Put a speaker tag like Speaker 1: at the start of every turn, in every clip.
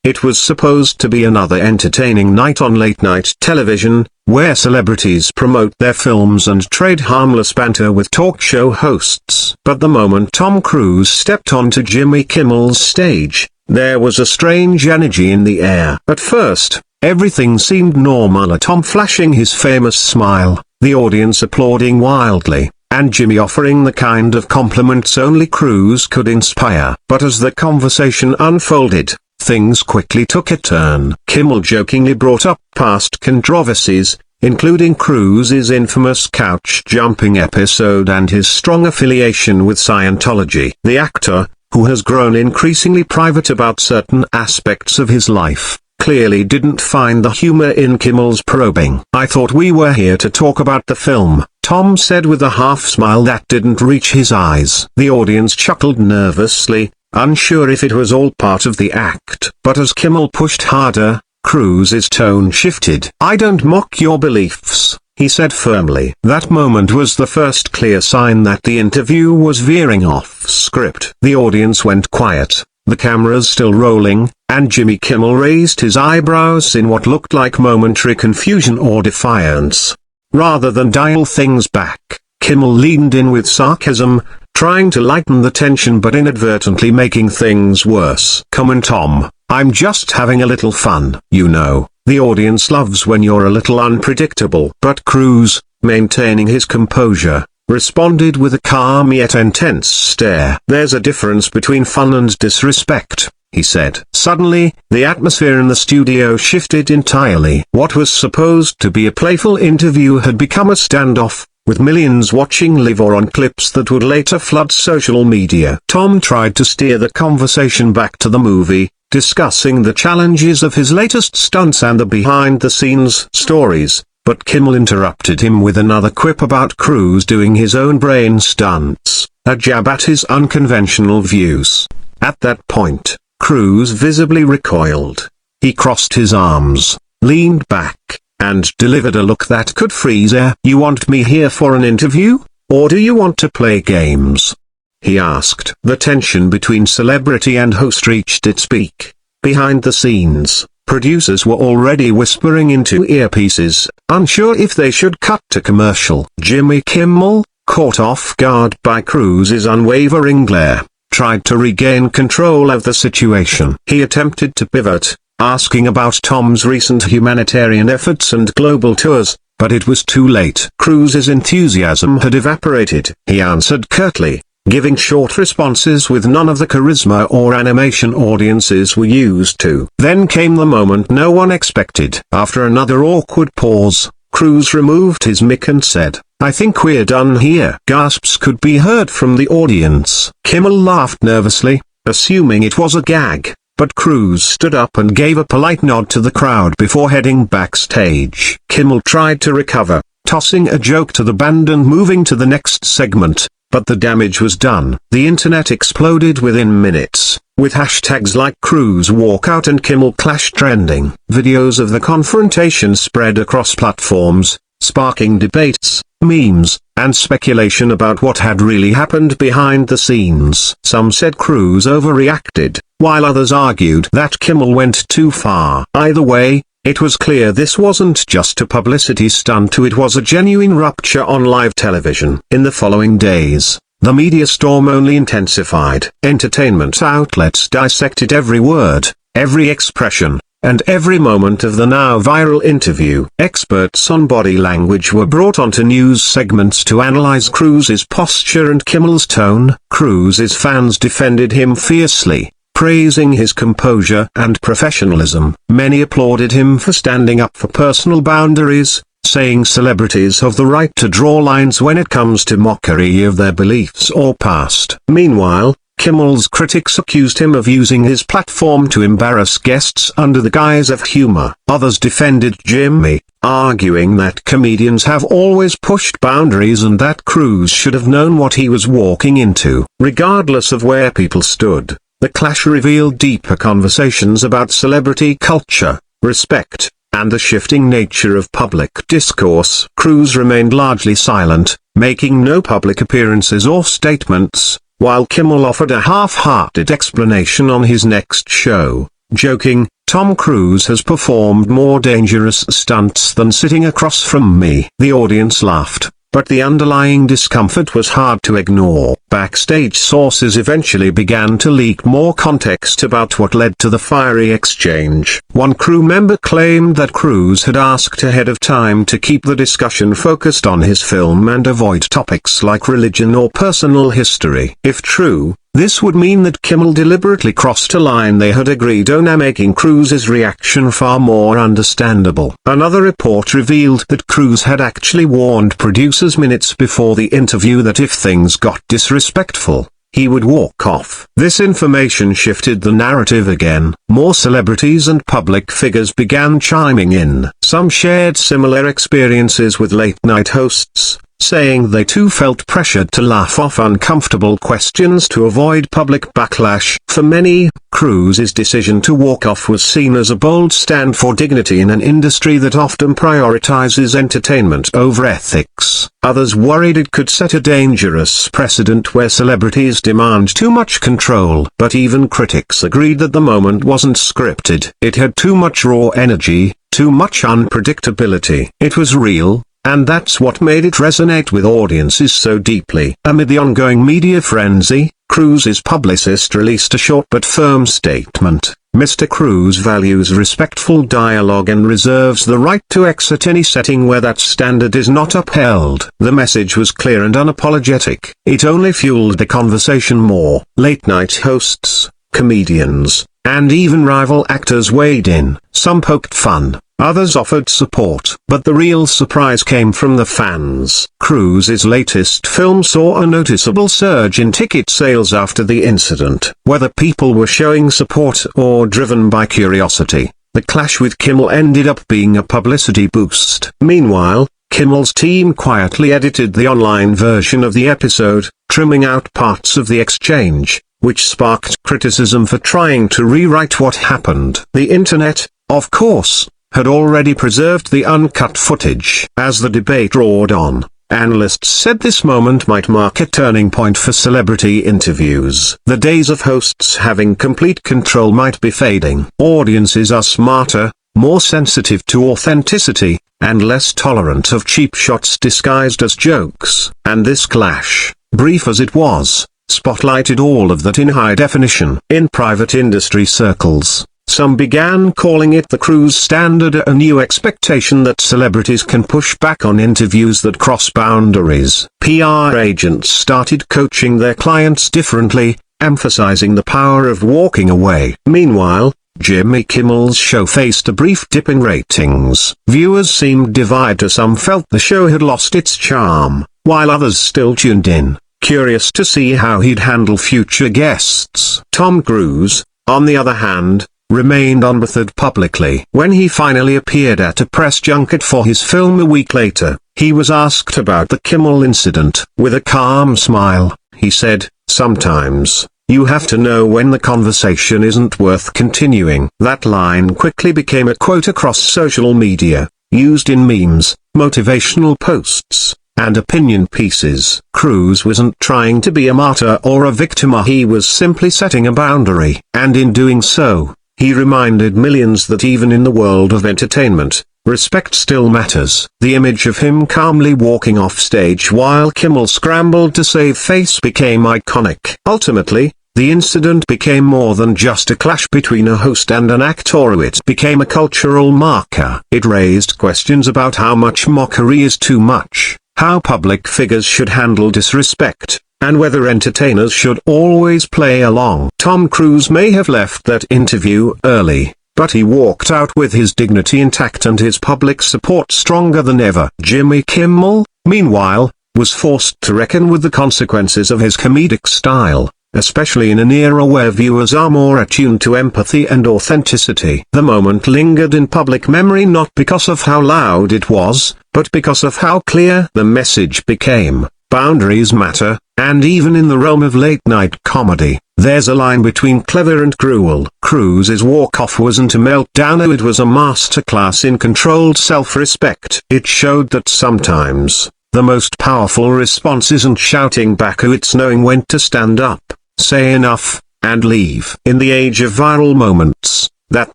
Speaker 1: It was supposed to be another entertaining night on late-night television, where celebrities promote their films and trade harmless banter with talk show hosts. But the moment Tom Cruise stepped onto Jimmy Kimmel's stage, there was a strange energy in the air. At first, everything seemed normal, Tom flashing his famous smile, the audience applauding wildly, and Jimmy offering the kind of compliments only Cruise could inspire. But as the conversation unfolded, things quickly took a turn. Kimmel jokingly brought up past controversies, including Cruise's infamous couch-jumping episode and his strong affiliation with Scientology. The actor, who has grown increasingly private about certain aspects of his life, clearly didn't find the humor in Kimmel's probing. "I thought we were here to talk about the film," Tom said with a half-smile that didn't reach his eyes. The audience chuckled nervously, unsure if it was all part of the act. But as Kimmel pushed harder, Cruise's tone shifted. "I don't mock your beliefs," he said firmly. That moment was the first clear sign that the interview was veering off script. The audience went quiet, the cameras still rolling, and Jimmy Kimmel raised his eyebrows in what looked like momentary confusion or defiance. Rather than dial things back, Kimmel leaned in with sarcasm, trying to lighten the tension but inadvertently making things worse. "Come on, Tom, I'm just having a little fun. You know, the audience loves when you're a little unpredictable." But Cruise, maintaining his composure, responded with a calm yet intense stare. "There's a difference between fun and disrespect," he said. Suddenly, the atmosphere in the studio shifted entirely. What was supposed to be a playful interview had become a standoff, with millions watching live or on clips that would later flood social media. Tom tried to steer the conversation back to the movie, discussing the challenges of his latest stunts and the behind-the-scenes stories, but Kimmel interrupted him with another quip about Cruise doing his own brain stunts, a jab at his unconventional views. At that point, Cruise visibly recoiled. He crossed his arms, leaned back, and delivered a look that could freeze air. "You want me here for an interview, or do you want to play games?" he asked. The tension between celebrity and host reached its peak. Behind the scenes, producers were already whispering into earpieces, unsure if they should cut to commercial. Jimmy Kimmel, caught off guard by Cruise's unwavering glare, tried to regain control of the situation. He attempted to pivot, asking about Tom's recent humanitarian efforts and global tours, but it was too late. Cruise's enthusiasm had evaporated. He answered curtly, giving short responses with none of the charisma or animation audiences were used to. Then came the moment no one expected. After another awkward pause, Cruise removed his mic and said, "I think we're done here." Gasps could be heard from the audience. Kimmel laughed nervously, assuming it was a gag, but Cruise stood up and gave a polite nod to the crowd before heading backstage. Kimmel tried to recover, tossing a joke to the band and moving to the next segment, but the damage was done. The internet exploded within minutes, with hashtags like Cruise walkout and Kimmel clash trending. Videos of the confrontation spread across platforms, sparking debates, memes, and speculation about what had really happened behind the scenes. Some said Cruise overreacted, while others argued that Kimmel went too far. Either way, it was clear this wasn't just a publicity stunt, it was a genuine rupture on live television. In the following days, the media storm only intensified. Entertainment outlets dissected every word, every expression, and every moment of the now viral interview. Experts on body language were brought onto news segments to analyze Cruise's posture and Kimmel's tone. Cruise's fans defended him fiercely, praising his composure and professionalism. Many applauded him for standing up for personal boundaries, saying celebrities have the right to draw lines when it comes to mockery of their beliefs or past. Meanwhile, Kimmel's critics accused him of using his platform to embarrass guests under the guise of humor. Others defended Jimmy, arguing that comedians have always pushed boundaries and that Cruise should have known what he was walking into. Regardless of where people stood, the clash revealed deeper conversations about celebrity culture, respect, and the shifting nature of public discourse. Cruise remained largely silent, making no public appearances or statements, while Kimmel offered a half-hearted explanation on his next show. joking, "Tom Cruise has performed more dangerous stunts than sitting across from me." The audience laughed, but the underlying discomfort was hard to ignore. Backstage sources eventually began to leak more context about what led to the fiery exchange. One crew member claimed that Cruise had asked ahead of time to keep the discussion focused on his film and avoid topics like religion or personal history. If true, this would mean that Kimmel deliberately crossed a line they had agreed on, making Cruise's reaction far more understandable. Another report revealed that Cruise had actually warned producers minutes before the interview that if things got disrespectful, he would walk off. This information shifted the narrative again. More celebrities and public figures began chiming in. Some shared similar experiences with late-night hosts, saying they too felt pressured to laugh off uncomfortable questions to avoid public backlash. For many, Cruise's decision to walk off was seen as a bold stand for dignity in an industry that often prioritizes entertainment over ethics. Others worried it could set a dangerous precedent where celebrities demand too much control. But even critics agreed that the moment wasn't scripted. It had too much raw energy, too much unpredictability. It was real. And that's what made it resonate with audiences so deeply. Amid the ongoing media frenzy, Cruise's publicist released a short but firm statement. "Mr. Cruise values respectful dialogue and reserves the right to exit any setting where that standard is not upheld." The message was clear and unapologetic. It only fueled the conversation more. Late-night hosts, comedians, and even rival actors weighed in. Some poked fun. Others offered support. But the real surprise came from the fans. Cruise's latest film saw a noticeable surge in ticket sales after the incident. Whether people were showing support or driven by curiosity, the clash with Kimmel ended up being a publicity boost. Meanwhile, Kimmel's team quietly edited the online version of the episode, trimming out parts of the exchange, which sparked criticism for trying to rewrite what happened. The internet, of course, had already preserved the uncut footage. As the debate roared on, analysts said this moment might mark a turning point for celebrity interviews. The days of hosts having complete control might be fading. Audiences are smarter, more sensitive to authenticity, and less tolerant of cheap shots disguised as jokes. And this clash, brief as it was, spotlighted all of that in high definition. In private industry circles, some began calling it the Cruise standard, a new expectation that celebrities can push back on interviews that cross boundaries. PR agents started coaching their clients differently, emphasizing the power of walking away. Meanwhile, Jimmy Kimmel's show faced a brief dip in ratings. Viewers seemed divided. Some felt the show had lost its charm, while others still tuned in, curious to see how he'd handle future guests. Tom Cruise, on the other hand, remained unbothered publicly. When he finally appeared at a press junket for his film a week later, he was asked about the Kimmel incident. With a calm smile, he said, "Sometimes, you have to know when the conversation isn't worth continuing." That line quickly became a quote across social media, used in memes, motivational posts, and opinion pieces. Cruise wasn't trying to be a martyr or a victim. He was simply setting a boundary. And in doing so, he reminded millions that even in the world of entertainment, respect still matters. The image of him calmly walking off stage while Kimmel scrambled to save face became iconic. Ultimately, the incident became more than just a clash between a host and an actor. It became a cultural marker. It raised questions about how much mockery is too much, how public figures should handle disrespect, and whether entertainers should always play along. Tom Cruise may have left that interview early, but he walked out with his dignity intact and his public support stronger than ever. Jimmy Kimmel, meanwhile, was forced to reckon with the consequences of his comedic style, especially in an era where viewers are more attuned to empathy and authenticity. The moment lingered in public memory not because of how loud it was, but because of how clear the message became. Boundaries matter, and even in the realm of late-night comedy, there's a line between clever and cruel. Cruise's walk-off wasn't a meltdown, it was a masterclass in controlled self-respect. It showed that sometimes, the most powerful response isn't shouting back, it's knowing when to stand up, say enough, and leave. In the age of viral moments, That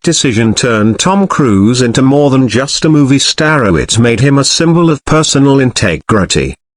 Speaker 1: decision turned Tom Cruise into more than just a movie star. It made him a symbol of personal integrity.